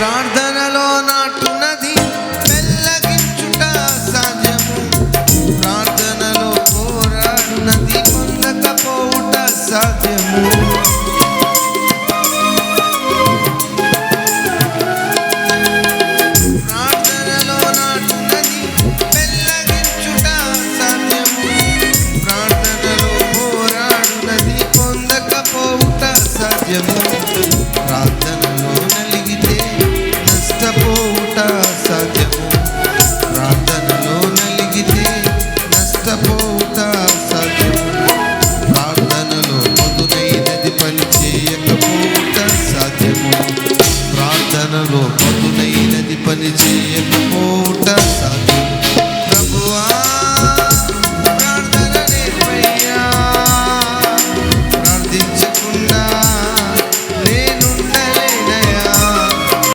ప్రార్థనలో నాటునది పెళ్ళగించుట సాధ్యము. ప్రార్థనలో పోరాడునది పొందకపోవుట సాధ్యము. ప్రార్థనలో నాటునది పెళ్ళగించుట సాధ్యము. ప్రార్థనలో పోరాడునది పొందకపోవుట సాధ్యము. ప్రార్థనలో నలిగితే నష్టపోవుట సాధ్యము. ప్రార్థనలో నలిగితే నష్టపోవుట సాధ్యము. ప్రార్థనలో పదునైనది పని చేయకపోవుట సాధ్యము. ప్రార్థనలో పదునైనది పని చేయకపోవుట సాధ్యము.